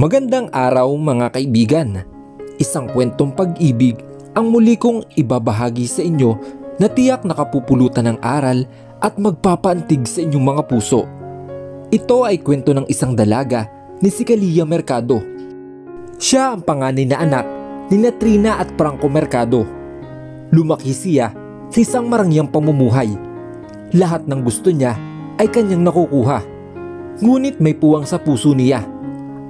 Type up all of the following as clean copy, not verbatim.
Magandang araw mga kaibigan. Isang kwentong pag-ibig ang muli kong ibabahagi sa inyo na tiyak nakapupulutan ng aral at magpapaantig sa inyong mga puso. Ito ay kwento ng isang dalaga ni si Kalia Mercado. Siya ang panganay na anak ni Trina at Franco Mercado. Lumaki siya sa isang marangyang pamumuhay. Lahat ng gusto niya ay kanyang nakukuha. Ngunit may puwang sa puso niya,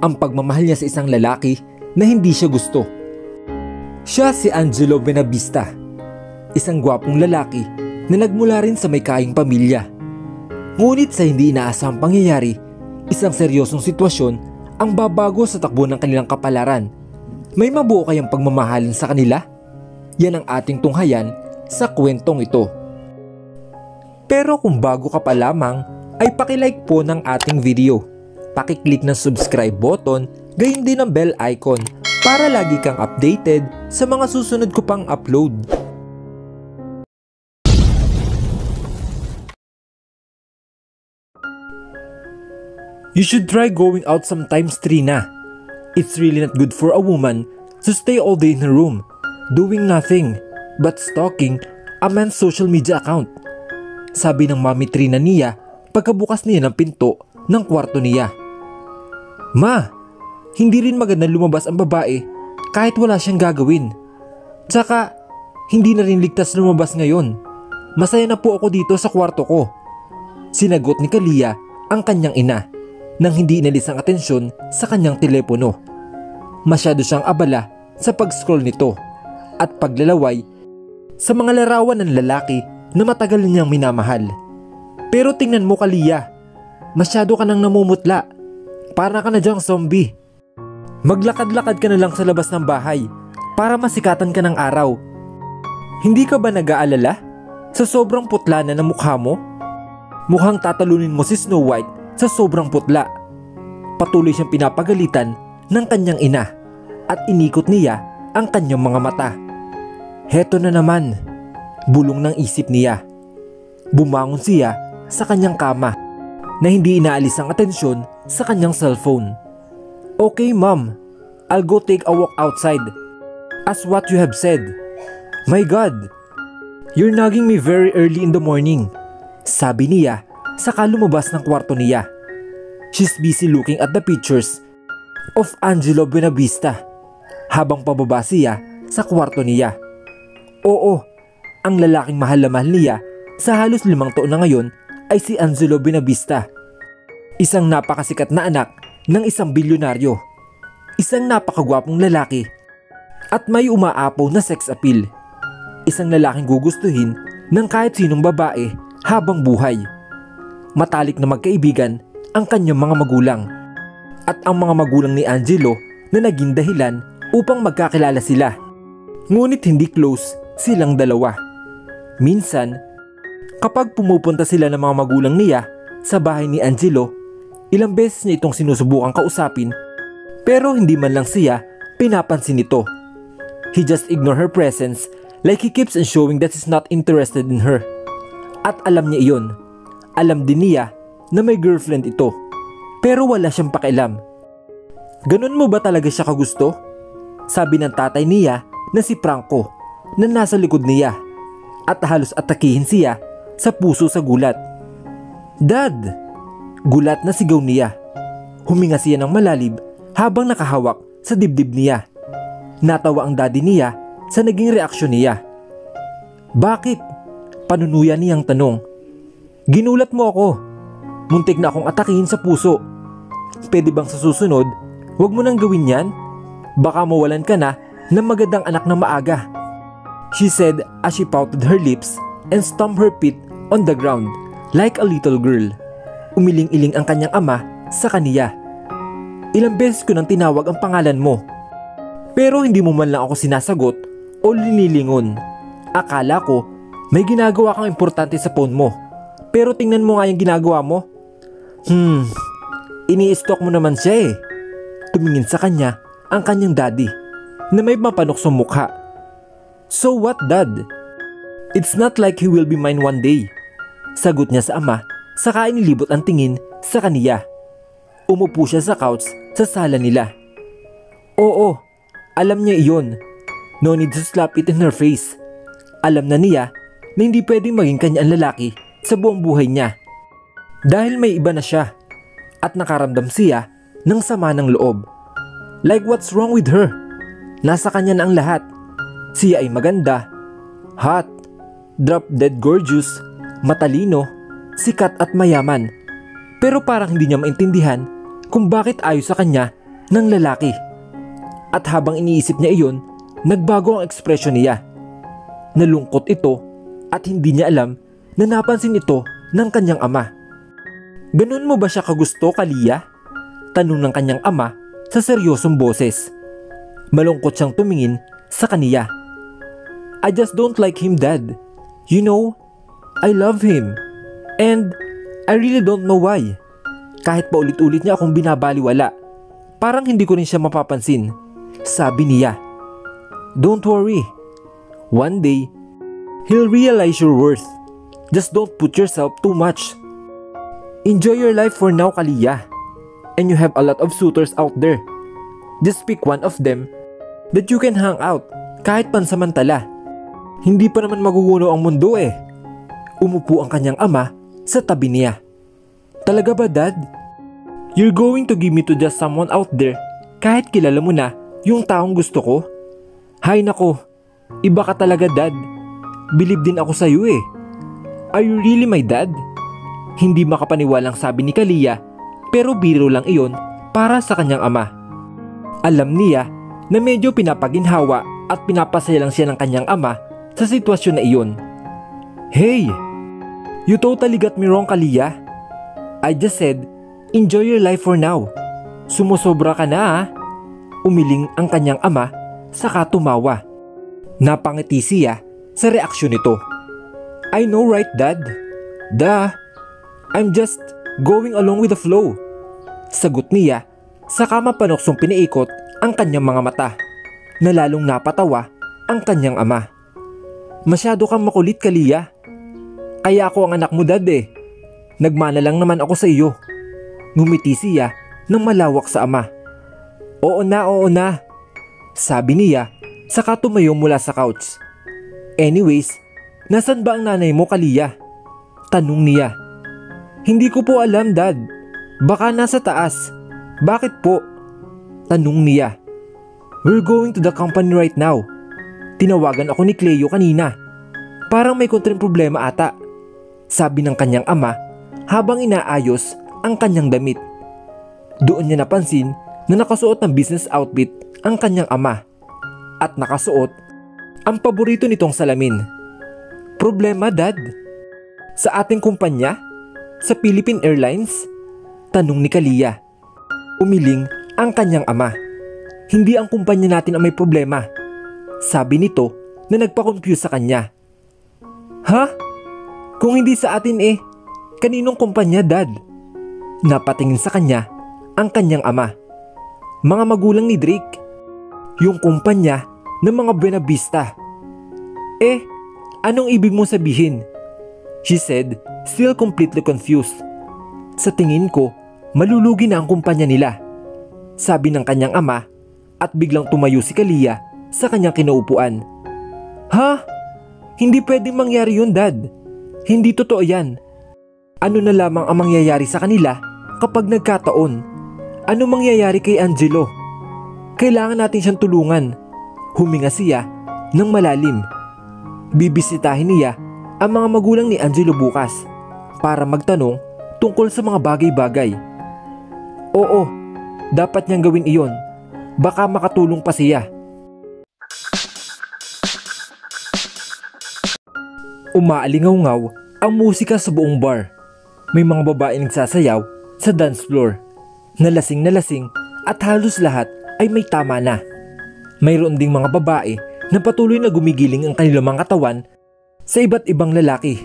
ang pagmamahal niya sa isang lalaki na hindi siya gusto. Siya si Angelo Benavista, isang gwapong lalaki na nagmula rin sa may kaing pamilya. Ngunit sa hindi inaasahang pangyayari, isang seryosong sitwasyon ang babago sa takbo ng kanilang kapalaran. May mabuo kayang pagmamahalin sa kanila? Yan ang ating tunghayan sa kwentong ito. Pero kung bago ka pa lamang, ay pakilike po ng ating video. Pakiclick ng subscribe button, gayon din ang bell icon para lagi kang updated sa mga susunod ko pang upload. You should try going out sometimes, Trina. It's really not good for a woman to stay all day in her room, doing nothing but stalking a man's social media account. Sabi ng mami Trina niya pagkabukas niya ng pinto ng kwarto niya. Ma, hindi rin maganda lumabas ang babae kahit wala siyang gagawin. Tsaka, hindi na rin ligtas lumabas ngayon. Masaya na po ako dito sa kwarto ko. Sinagot ni Kalia ang kanyang ina nang hindi inalis ang atensyon sa kanyang telepono. Masyado siyang abala sa pag-scroll nito at paglalaway sa mga larawan ng lalaki na matagal niyang minamahal. Pero tingnan mo, Kalia, masyado ka nang namumutla. Para ka na dyang zombie. Maglakad-lakad ka na lang sa labas ng bahay para masikatan ka ng araw. Hindi ka ba nag-aalala sa sobrang putla na ng mukha mo? Mukhang tatalunin mo si Snow White sa sobrang putla. Patuloy siyang pinapagalitan ng kanyang ina at inikot niya ang kanyang mga mata. Heto na naman, bulong ng isip niya. Bumangon siya sa kanyang kama na hindi inaalis ang atensyon sa kanyang cellphone. Okay, mom, I'll go take a walk outside. As what you have said. My God, you're nagging me very early in the morning. Sabi niya saka lumabas ng kwarto niya. She's busy looking at the pictures of Angelo Benavista habang pababa siya sa kwarto niya. Oo, ang lalaking mahal na mahal niya sa halos 5 taon na ngayon ay si Angelo Benavista. Isang napakasikat na anak ng isang bilyonaryo. Isang napakagwapong lalaki at may umaapaw na sex appeal. Isang lalaking gugustuhin ng kahit sinong babae habang buhay. Matalik na magkaibigan ang kanyang mga magulang at ang mga magulang ni Angelo na naging dahilan upang magkakilala sila. Ngunit hindi close silang dalawa. Minsan, kapag pumupunta sila ng mga magulang niya sa bahay ni Angelo, ilang beses niya itong sinusubukang kausapin pero hindi man lang siya pinapansin nito. He just ignore her presence like he keeps on showing that he's not interested in her. At alam niya iyon. Alam din niya na may girlfriend ito pero wala siyang pakialam. Ganun mo ba talaga siya kagusto? Sabi ng tatay niya na si Franco na nasa likod niya at halos atakihin siya sa puso sa gulat. Dad! Gulat na sigaw niya. Huminga siya ng malalim habang nakahawak sa dibdib niya. Natawa ang daddy niya sa naging reaksyon niya. Bakit? Panunuyan niyang tanong. Ginulat mo ako. Muntik na akong atakihin sa puso. Pwede bang sa susunod, huwag mo nang gawin yan? Baka mawalan ka na ng magandang anak na maaga. She said as she pouted her lips and stomped her feet on the ground like a little girl. Umiling-iling ang kanyang ama sa kaniya. Ilang beses ko nang tinawag ang pangalan mo, pero hindi mo man lang ako sinasagot o linilingon. Akala ko may ginagawa kang importante sa phone mo, pero tingnan mo nga yung ginagawa mo. Ini-stalk mo naman siya eh. Tumingin sa kanya ang kanyang daddy na may mapanok sa mukha. So what, Dad? It's not like he will be mine one day. Sagot niya sa ama saka inilibot ang tingin sa kaniya. Umupo siya sa couch sa sala nila Oo, alam niya iyon. No need to slap it in her face. Alam na niya na hindi pwedeng maging kanya ang lalaki sa buong buhay niya. Dahil may iba na siya at nakaramdam siya ng sama ng loob. Like what's wrong with her? Nasa kanya na ang lahat. Siya ay maganda, hot, drop dead gorgeous, matalino, sikat at mayaman. Pero parang hindi niya maintindihan kung bakit ayaw sa kanya ng lalaki. At habang iniisip niya iyon, nagbago ang ekspresyon niya. Nalungkot ito at hindi niya alam na napansin ito ng kanyang ama. Ganun mo ba siya kagusto, Kalia? Tanong ng kanyang ama sa seryosong boses. Malungkot siyang tumingin sa kaniya. I just don't like him, Dad. You know, I love him. And I really don't know why. Kahit pa ulit-ulit niya akong binabaliwala, parang hindi ko rin siya mapapansin. Sabi niya. Don't worry. One day, he'll realize your worth. Just don't put yourself too much. Enjoy your life for now, Kalia. And you have a lot of suitors out there. Just pick one of them that you can hang out kahit pansamantala. Hindi pa naman magugulo ang mundo eh. Umupo ang kanyang ama sa tabi niya. Talaga ba, Dad? You're going to give me to just someone out there kahit kilala mo na yung taong gusto ko? Hay nako, iba ka talaga, Dad. Believe din ako sa iyo eh. Are you really my dad? Hindi makapaniwalang sabi ni Kalia, pero biro lang iyon para sa kanyang ama. Alam niya na medyo pinapaginhawa at pinapasaya lang siya ng kanyang ama sa sitwasyon na iyon. Hey! You totally got me wrong, Kalia. I just said, enjoy your life for now. Sumusobra ka na ah. Umiling ang kanyang ama saka tumawa. Napangiti siya sa reaksyon nito. I know right, Dad? Duh. I'm just going along with the flow. Sagot niya saka mapanoksong piniikot ang kanyang mga mata na lalong napatawa ang kanyang ama. Masyado kang makulit, Kalia. Kaya ako ang anak mo, Dad eh. Nagmana lang naman ako sa iyo. Ngumiti siya ng malawak sa ama. Oo na. Sabi niya saka tumayo mula sa couch. Anyways, nasan ba ang nanay mo, Kalia? Tanong niya. Hindi ko po alam, Dad. Baka nasa taas. Bakit po? Tanong niya. We're going to the company right now. Tinawagan ako ni Cleo kanina. Parang may kontreng problema ata. Sabi ng kanyang ama habang inaayos ang kanyang damit. Doon niya napansin na nakasuot ng business outfit ang kanyang ama at nakasuot ang paborito nitong salamin. Problema, Dad? Sa ating kumpanya? Sa Philippine Airlines? Tanong ni Kalia. Umiling ang kanyang ama. Hindi ang kumpanya natin ang may problema. Sabi nito na nagpa-confuse sa kanya. Ha? Kung hindi sa atin eh, kaninong kumpanya, Dad? Napatingin sa kanya ang kanyang ama. Mga magulang ni Drake. Yung kumpanya ng mga Buena Vista. Eh, anong ibig mong sabihin? She said, still completely confused. Sa tingin ko, malulugi na ang kumpanya nila. Sabi ng kanyang ama at biglang tumayo si Kalia sa kanyang kinaupuan. Ha? Hindi pwedeng mangyari yun, Dad. Hindi totoo yan. Ano na lamang ang mangyayari sa kanila kapag nagkataon? Ano mangyayari kay Angelo? Kailangan natin siyang tulungan. Huminga siya ng malalim. Bibisitahin niya ang mga magulang ni Angelo bukas para magtanong tungkol sa mga bagay-bagay. Oo, dapat niyang gawin iyon. Baka makatulong pa siya. Umaalingaw-ngaw ang musika sa buong bar. May mga babae nagsasayaw sa dance floor. Nalasing at halos lahat ay may tama na. Mayroon ding mga babae na patuloy na gumigiling ang kanilang mga katawan sa iba't ibang lalaki.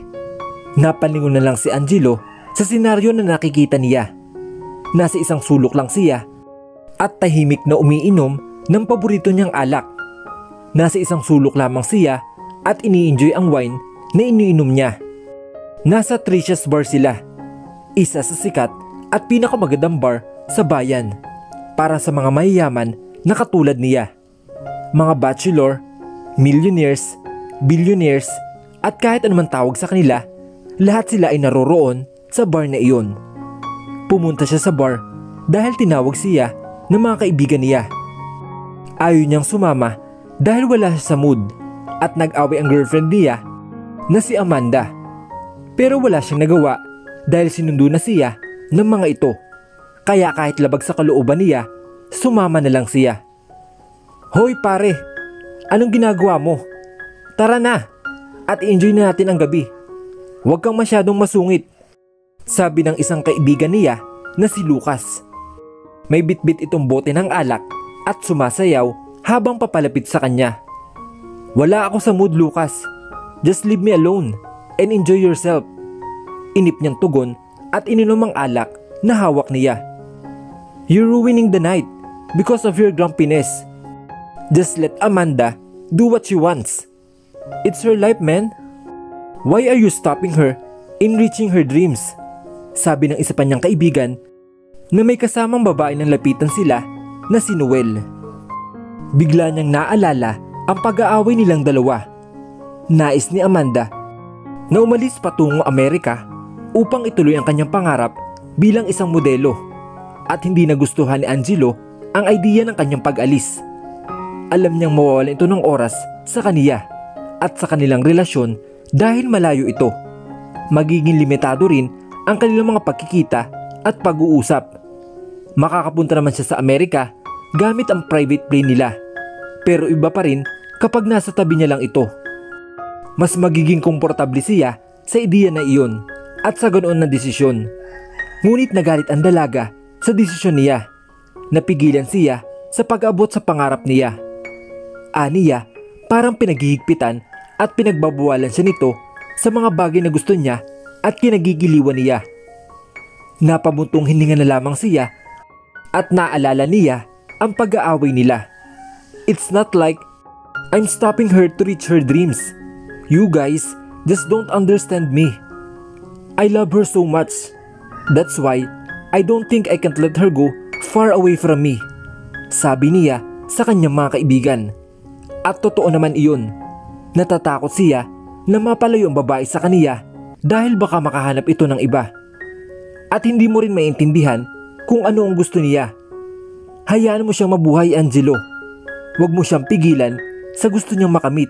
Napalingon na lang si Angelo sa senaryo na nakikita niya. Nasa isang sulok lang siya at tahimik na umiinom ng paborito niyang alak. Nasa isang sulok lamang siya at ini-enjoy ang wine na iniinom niya. Nasa Tricia's Bar sila, isa sa sikat at pinakamagandang bar sa bayan para sa mga mayayaman na katulad niya. Mga bachelor, millionaires, billionaires at kahit anumang tawag sa kanila, lahat sila ay naroroon sa bar na iyon. Pumunta siya sa bar dahil tinawag siya ng mga kaibigan niya. Ayaw niyang sumama dahil wala siya sa mood at nag-away ang girlfriend niya na si Amanda. Pero wala siyang nagawa dahil sinundo na siya ng mga ito. Kaya kahit labag sa kalooban niya, sumama na lang siya. "Hoy pare, anong ginagawa mo? Tara na at enjoy na natin ang gabi. Huwag kang masyadong masungit," sabi ng isang kaibigan niya na si Lucas. May bitbit itong bote ng alak at sumasayaw habang papalapit sa kanya. "Wala ako sa mood, Lucas. Just leave me alone and enjoy yourself," inip niyang tugon at ininom ang alak na hawak niya. "You're ruining the night because of your grumpiness. Just let Amanda do what she wants. It's her life, man. Why are you stopping her in reaching her dreams?" sabi ng isa pa niyang kaibigan na may kasamang babae ng lapitan sila na si Noel. Bigla niyang naalala ang pag-aaway nilang dalawa. Nais ni Amanda na umalis patungong Amerika upang ituloy ang kanyang pangarap bilang isang modelo at hindi nagustuhan ni Angelo ang idea ng kanyang pag-alis. Alam niyang mawawalan ito ng oras sa kaniya at sa kanilang relasyon dahil malayo ito. Magiging limitado rin ang kanilang mga pagkikita at pag-uusap. Makakapunta naman siya sa Amerika gamit ang private plane nila. Pero iba pa rin kapag nasa tabi niya lang ito. Mas magiging komportable siya sa ideya na iyon at sa ganoon na desisyon. Ngunit nagalit ang dalaga sa desisyon niya. Napigilan siya sa pag-abot sa pangarap niya. Aniya, parang pinaghihigpitan at pinagbabawalan siya nito sa mga bagay na gusto niya at kinagigiliwan niya. Napabuntong hininga na lamang siya at naalala niya ang pag-aaway nila. "It's not like I'm stopping her to reach her dreams. You guys just don't understand me. I love her so much. That's why I don't think I can't let her go far away from me," sabi niya sa kanyang mga kaibigan. At totoo naman iyon. Natatakot siya na mapalayo ang babae sa kaniya dahil baka makahanap ito ng iba. At hindi mo rin maintindihan kung ano ang gusto niya. Hayaan mo siyang mabuhay, Angelo. Huwag mo siyang pigilan sa gusto niyang makamit.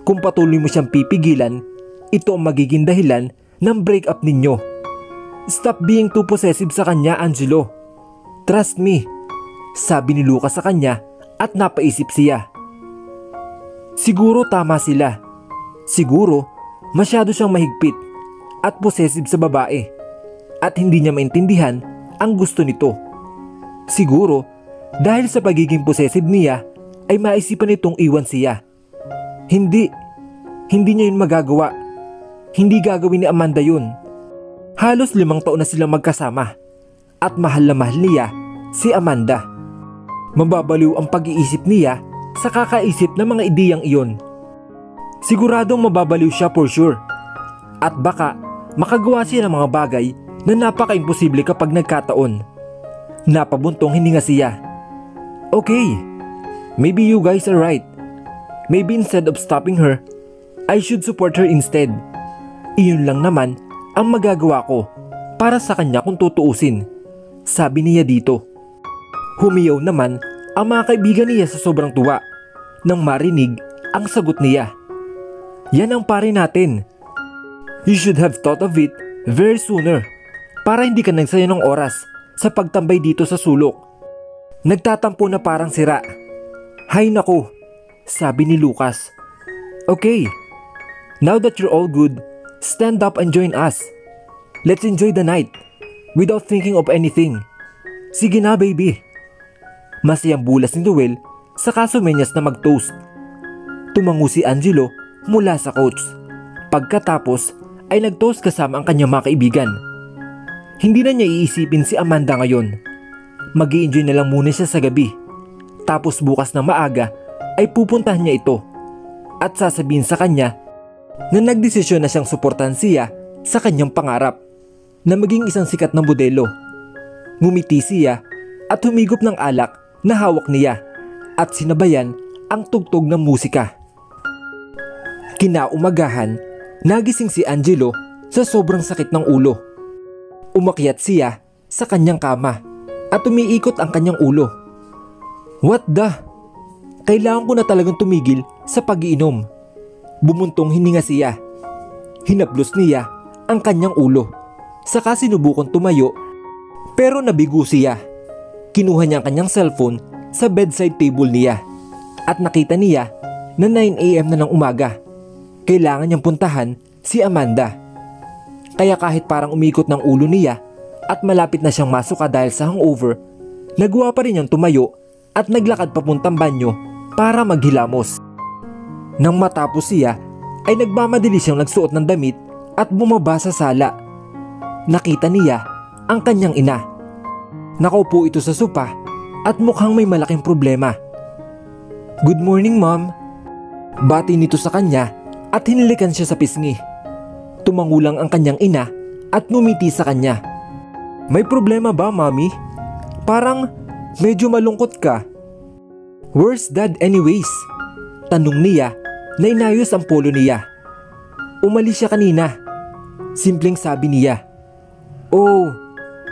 Kung patuloy mo siyang pipigilan, ito ang magiging dahilan ng breakup ninyo. Stop being too possessive sa kanya, Angelo. Trust me, sabi ni Lucas sa kanya at napaisip siya. Siguro tama sila. Siguro masyado siyang mahigpit at possessive sa babae at hindi niya maintindihan ang gusto nito. Siguro dahil sa pagiging possessive niya ay maisipan nitong iwan siya. Hindi niya yun magagawa. Hindi gagawin ni Amanda yun. Halos 5 taon na silang magkasama at mahal na mahal niya si Amanda. Mababaliw ang pag-iisip niya sa kakaisip ng mga ideyang iyon. Siguradong mababaliw siya for sure. At baka makagawa siya ng mga bagay na napaka-imposible kapag nagkataon. Napabuntong hininga siya. Okay, maybe you guys are right. Maybe instead of stopping her, I should support her instead. Iyon lang naman ang magagawa ko para sa kanya kung tutuusin, sabi niya dito. Humiyaw naman ang mga kaibigan niya sa sobrang tuwa nang marinig ang sagot niya. Yan ang pare natin. You should have thought of it very sooner para hindi ka nagsayang ng oras sa pagtambay dito sa sulok. Nagtatampo na parang sira. Hay nako, sabi ni Lucas. Okay, now that you're all good, stand up and join us. Let's enjoy the night without thinking of anything. Sige na baby. Masayang bulas ni Noel sa kasumenyas na mag-toast. Tumango si Angelo mula sa couch. Pagkatapos ay nag-toast kasama ang kanyang mga kaibigan. Hindi na niya iisipin si Amanda ngayon. Mag-i-enjoy na lang muna siya sa gabi. Tapos bukas na maaga ay pupuntahan niya ito at sasabihin sa kanya na nagdesisyon na siyang suportahan siya sa kanyang pangarap na maging isang sikat na modelo. Ngumiti siya at humigop ng alak na hawak niya at sinabayan ang tugtog ng musika. Kinaumagahan, nagising si Angelo sa sobrang sakit ng ulo. Umakyat siya sa kanyang kama at umiikot ang kanyang ulo. What the? Kailangan ko na talagang tumigil sa pag-iinom. Bumuntong hininga siya. Hinaplos niya ang kanyang ulo. Saka sinubukon tumayo pero nabigo siya. Kinuha niya ang kanyang cellphone sa bedside table niya at nakita niya na 9 AM na ng umaga. Kailangan niyang puntahan si Amanda. Kaya kahit parang umikot ng ulo niya at malapit na siyang masuka dahil sa hangover, nagawa pa rin niyang tumayo at naglakad papuntang banyo para maghilamos. Nang matapos siya ay nagmamadali siyang nagsuot ng damit at bumaba sa sala. Nakita niya ang kanyang ina. Nakaupo ito sa sopa at mukhang may malaking problema. Good morning, Mom. Bati nito sa kanya at hinilikan siya sa pisngi. Tumangulang ang kanyang ina at ngumiti sa kanya. May problema ba, Mommy? Parang medyo malungkot ka. Where's Dad anyways? Tanong niya na inayos ang polo niya. Umalis siya kanina. Simpleng sabi niya. Oh,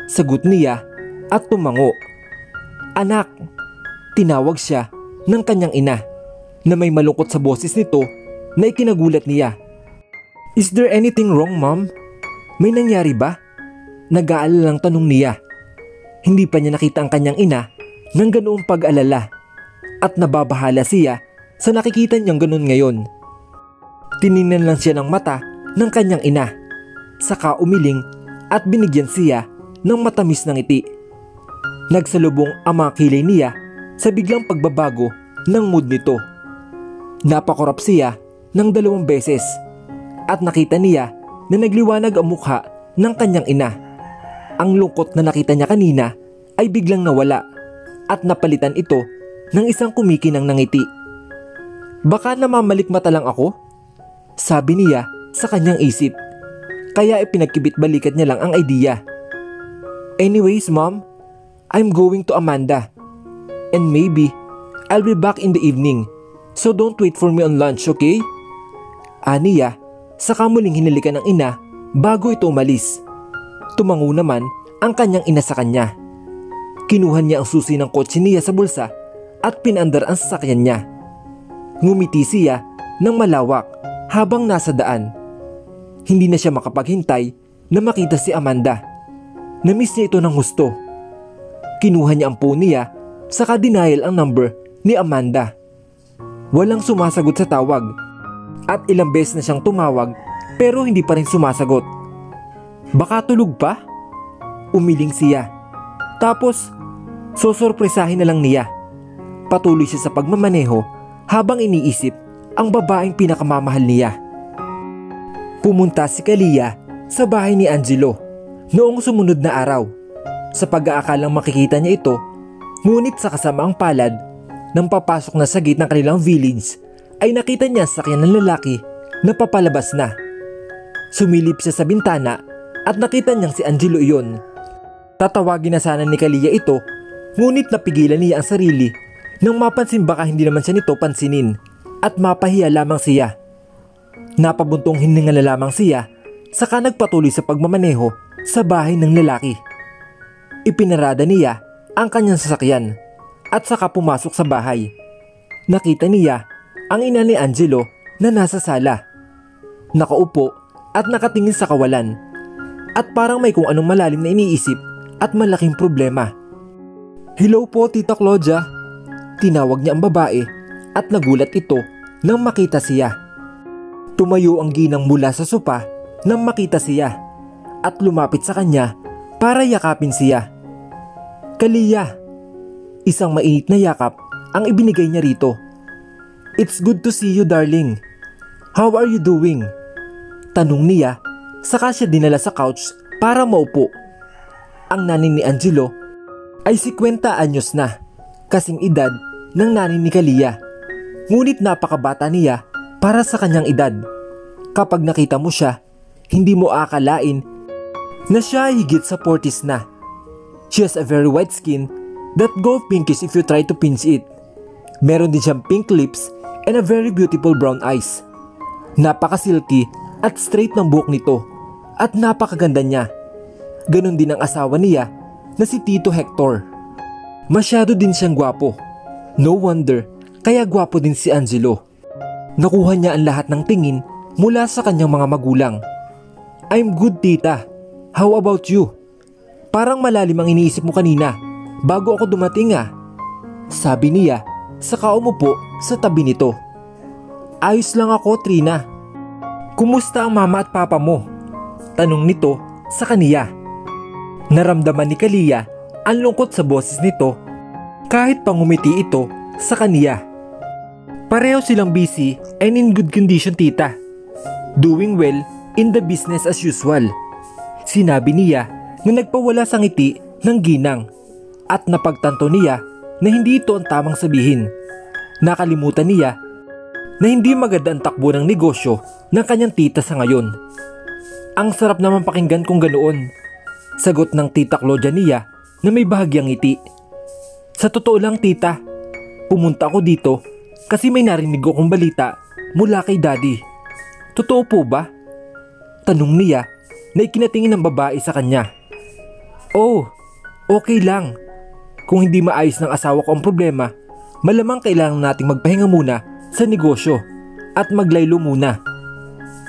sagot niya at tumango. Anak, tinawag siya ng kanyang ina na may malungkot sa boses nito na ikinagulat niya. Is there anything wrong, Mom? May nangyari ba? Nag-aalalang tanong niya. Hindi pa niya nakita ang kanyang ina ng ganoong pag-alala at nababahala siya sa nakikita niyang ganoon ngayon. Tiningnan lang siya ng mata ng kanyang ina, saka umiling at binigyan siya ng matamis na ngiti. Nagsalubong ang mga kilay niya sa biglang pagbabago ng mood nito. Napakurap siya ng 2 beses at nakita niya na nagliwanag ang mukha ng kanyang ina. Ang lungkot na nakita niya kanina ay biglang nawala at napalitan ito ng isang kumikinang ngiti. Baka namamalikmata lang ako? Sabi niya sa kanyang isip. Kaya ipinagkibit-balikat niya lang ang idea. Anyways, Mom, I'm going to Amanda. And maybe I'll be back in the evening. So don't wait for me on lunch, okay? Aniya, saka muling hinalikan ng ina bago ito umalis. Tumango naman ang kanyang ina sa kanya. Kinuha niya ang susi ng kotse niya sa bulsa at pinandar ang sasakyan niya. Ngumiti siya ng malawak habang nasa daan. Hindi na siya makapaghintay na makita si Amanda. Namiss niya ito ng husto. Kinuha niya ang phone niya saka dinial ang number ni Amanda. Walang sumasagot sa tawag at ilang beses na siyang tumawag pero hindi pa rin sumasagot. Baka tulog pa? Umiling siya. Tapos sosorpresahin na lang niya. Patuloy siya sa pagmamaneho habang iniisip ang babaeng pinakamamahal niya. Pumunta si Kalia sa bahay ni Angelo noong sumunod na araw. Sa pag-aakalang makikita niya ito, ngunit sa kasamaang palad nang papasok na sa gate ng kanilang village ay nakita niya sa sakyan ng lalaki na papalabas na. Sumilip siya sa bintana at nakita niyang si Angelo iyon. Tatawagin na sana ni Kalia ito, ngunit napigilan niya ang sarili nang mapansin baka hindi naman siya nito pansinin at mapahiya lamang siya. Napabuntong hininga na lamang siya saka nagpatuloy sa pagmamaneho sa bahay ng lalaki. Ipinarada niya ang kanyang sasakyan at saka pumasok sa bahay. Nakita niya ang ina ni Angelo na nasa sala. Nakaupo at nakatingin sa kawalan at parang may kung anong malalim na iniisip at malaking problema. Hello po, Tita Claudia. Tinawag niya ang babae at nagulat ito nang makita siya. Tumayo ang ginang mula sa sopa nang makita siya at lumapit sa kanya para yakapin siya. Kalia, isang mainit na yakap ang ibinigay niya rito. It's good to see you, darling. How are you doing? Tanong niya, saka siya dinala sa couch para maupo. Ang nanay ni Angelo ay 50 anyos na, kasing edad ng nanay ni Kalia. Ngunit napakabata niya para sa kanyang edad. Kapag nakita mo siya, hindi mo akalain na siya ay higit sa 40s na. She has a very white skin that go pinkish if you try to pinch it. Meron din siyang pink lips and a very beautiful brown eyes. Napaka-silky at straight ng buhok nito at napakaganda niya. Ganon din ang asawa niya na si Tito Hector. Masyado din siyang gwapo. No wonder kaya gwapo din si Angelo. Nakuha niya ang lahat ng tingin mula sa kanyang mga magulang. I'm good, tita. How about you? Parang malalim ang iniisip mo kanina bago ako dumating ah. Sabi niya saka umupo sa tabi nito. Ayos lang ako, Trina. Kumusta ang mama at papa mo? Tanong nito sa kaniya. Naramdaman ni Kalia ang lungkot sa boses nito kahit pangumiti ito sa kaniya. Pareho silang busy and in good condition, tita. Doing well in the business as usual. Sinabi niya na nagpawala sa ngiti ng ginang at napagtanto niya na hindi ito ang tamang sabihin. Nakalimutan niya na hindi maganda ang takbo ng negosyo ng kanyang tita sa ngayon. Ang sarap naman pakinggan kung ganoon. Sagot ng tita Claudia niya na may bahagyang ngiti. Sa totoo lang, tita, pumunta ako dito kasi may narinig akong balita mula kay daddy. Totoo po ba? Tanong niya na ikinatingin ng babae sa kanya. Oh, okay lang. Kung hindi maayos ng asawa ko ang problema, malamang kailangan nating magpahinga muna sa negosyo at maglaylo muna.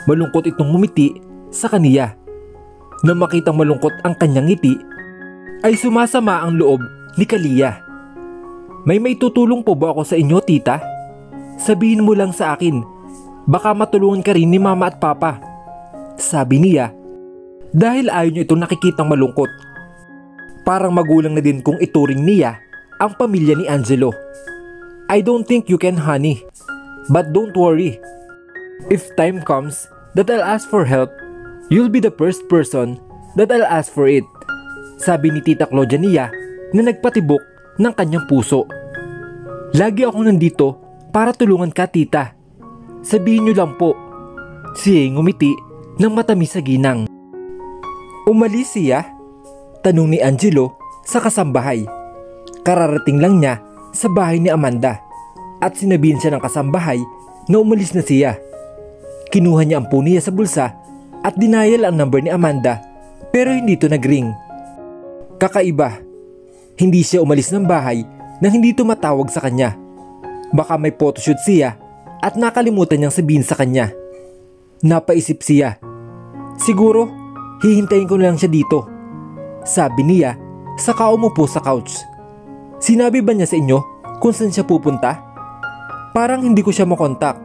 Malungkot itong ngumiti sa kaniya. Nang makitang malungkot ang kanyang ngiti, ay sumasama ang loob ni Kalia. May tutulong po ba ako sa inyo, tita? Sabihin mo lang sa akin. Baka matulungan ka rin ni mama at papa. Sabi niya dahil ayaw niya itong nakikitang malungkot. Parang magulang na din kung ituring niya ang pamilya ni Angelo. I don't think you can, honey. But don't worry. If time comes that I'll ask for help, you'll be the first person that I'll ask for it. Sabi ni Tita Claudia niya na nagpatibok ng kanyang puso. Lagi ako nandito para tulungan ka, tita. Sabihin niyo lang po. Siya ngumiti ng matamis sa ginang. Umalis siya? Tanong ni Angelo sa kasambahay. Kararating lang niya sa bahay ni Amanda at sinabihin siya ng kasambahay na umalis na siya. Kinuha niya ang phone niya sa bulsa at dinayal ang number ni Amanda pero hindi ito nag-ring. Kakaiba. Hindi siya umalis ng bahay nang hindi tumatawag sa kanya. Baka may photoshoot siya at nakalimutan niyang sabihin sa kanya. Napaisip siya. Siguro, hihintayin ko na lang siya dito. Sabi niya, saka umupo sa couch. Sinabi ba niya sa inyo kung saan siya pupunta? Parang hindi ko siya makontak.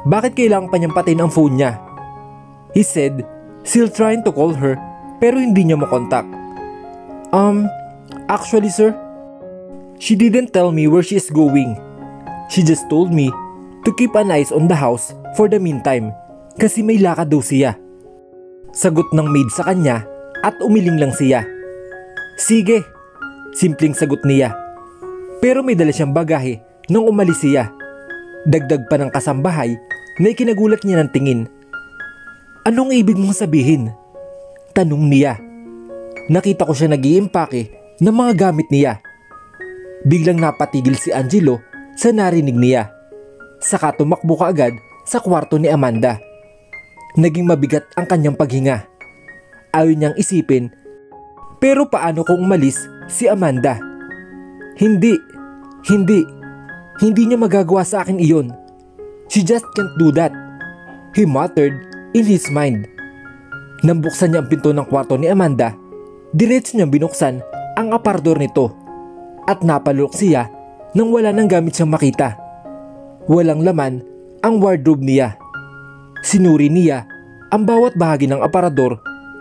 Bakit kailangan pa niyang patayin ang phone niya? He said, still trying to call her pero hindi niya makontak. Actually sir, she didn't tell me where she is going. She just told me to keep an eyes on the house for the meantime kasi may lakad daw siya. Sagot ng maid sa kanya at umiling lang siya. Sige, simpleng sagot niya. Pero may dala siyang bagahe nung umalis siya. Dagdag pa ng kasambahay na ikinagulat niya ng tingin. Anong ibig mong sabihin? Tanong niya. Nakita ko siya nag-iimpake ng mga gamit niya. Biglang napatigil si Angelo sa narinig niya. Saka tumakbo kaagad sa kwarto ni Amanda. Naging mabigat ang kanyang paghinga. Ayaw niyang isipin, pero paano kung umalis si Amanda? Hindi niya magagawa sa akin iyon. She just can't do that. He muttered in his mind. Nang buksan niya ang pinto ng kwarto ni Amanda, diretso niyang binuksan ang aparador nito at napalulok siya nang wala nang gamit siyang makita. Walang laman ang wardrobe niya. Sinuri niya ang bawat bahagi ng aparador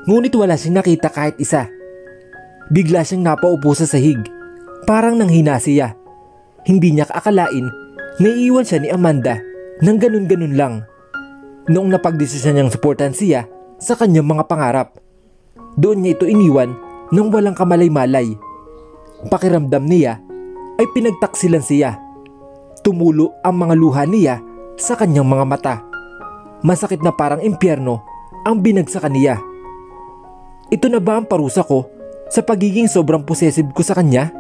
ngunit wala siyang nakita kahit isa. Bigla siyang napaupo sa sahig. Parang nanghina siya. Hindi niya kaakalain na iiwan siya ni Amanda nang ganun-ganun lang. Noong napagdesisyon niyang suportahan siya sa kanyang mga pangarap, doon niya ito iniwan nang walang kamalay-malay. Pakiramdam niya ay pinagtaksilan siya. Tumulo ang mga luha niya sa kanyang mga mata. Masakit na parang impyerno ang binag sa kaniya. Ito na ba ang parusa ko sa pagiging sobrang possessive ko sa kanya?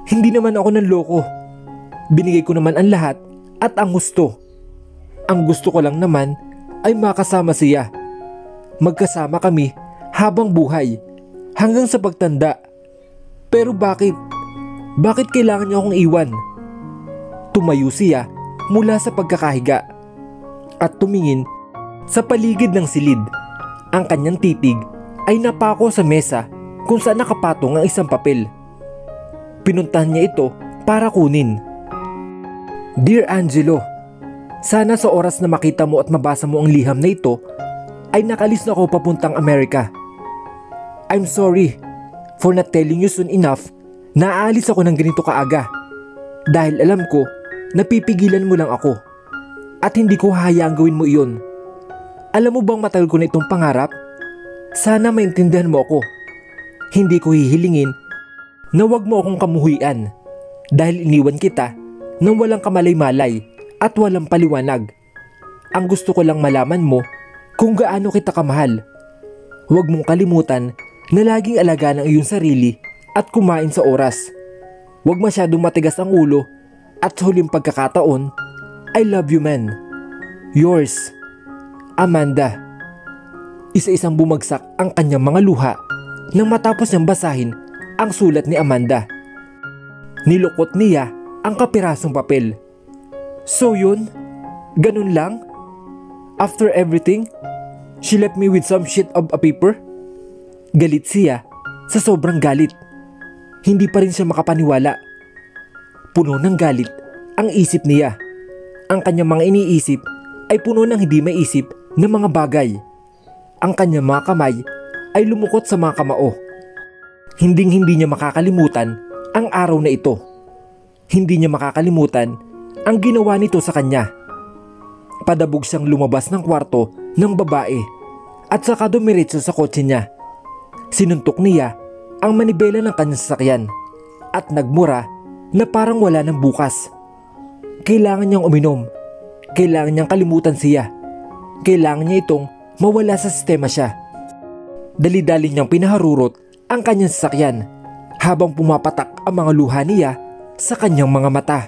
Hindi naman ako nanloko. Binigay ko naman ang lahat at ang gusto. Ang gusto ko lang naman ay makasama siya. Magkasama kami habang buhay hanggang sa pagtanda. Pero bakit? Bakit kailangan niya akong iwan? Tumayo siya mula sa pagkakahiga at tumingin sa paligid ng silid. Ang kanyang titig ay napako sa mesa kung saan nakapatong ang isang papel. Pinuntahan niya ito para kunin. Dear Angelo, sana sa oras na makita mo at mabasa mo ang liham na ito ay nakalis na ako papuntang Amerika. I'm sorry for not telling you soon enough na aalis ako ng ganito kaaga dahil alam ko na pipigilan mo lang ako at hindi ko hahayaang gawin mo iyon. Alam mo bang matagal ko na itong pangarap? Sana maintindihan mo ako. Hindi ko hihilingin na wag mo akong kamuhuian dahil iniwan kita nang walang kamalay-malay at walang paliwanag. Ang gusto ko lang malaman mo kung gaano kita kamahal. Huwag mong kalimutan na laging alagaan ang iyong sarili at kumain sa oras. Huwag masyadong matigas ang ulo at sa huling pagkakataon, I love you man. Yours, Amanda. Isa-isang bumagsak ang kanyang mga luha nang matapos niyang basahin ang sulat ni Amanda. Nilukot niya ang kapirasong papel. So yun? Ganun lang? After everything, she left me with some shit of a paper? Galit siya sa sobrang galit. Hindi pa rin siya makapaniwala. Puno ng galit ang isip niya. Ang kanyang mga iniisip ay puno ng hindi maisip na mga bagay. Ang kanyang mga kamay ay lumukot sa mga kamao. Hinding-hindi niya makakalimutan ang araw na ito. Hindi niya makakalimutan ang ginawa nito sa kanya. Padabog siyang lumabas ng kwarto ng babae at saka dumiretso sa kotse niya. Sinuntok niya ang manibela ng kanyang sasakyan at nagmura na parang wala ng bukas. Kailangan niyang uminom. Kailangan niyang kalimutan siya. Kailangan niya itong mawala sa sistema siya. Dali-dali niyang pinaharurot ang kanyang sasakyan habang pumapatak ang mga luha niya sa kanyang mga mata.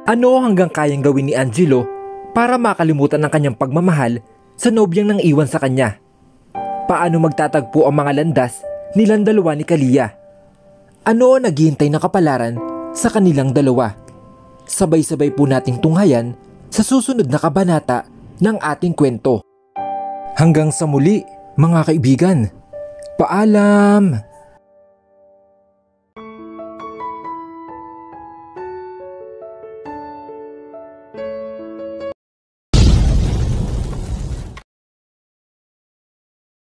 Ano hanggang kayang gawin ni Angelo para makalimutan ang kanyang pagmamahal sa nobyang nang iwan sa kanya? Paano magtatagpo ang mga landas nilang dalawa ni Kalia? Ano ang naghihintay na kapalaran sa kanilang dalawa? Sabay-sabay po nating tunghayan sa susunod na kabanata ng ating kwento. Hanggang sa muli, mga kaibigan. Paalam!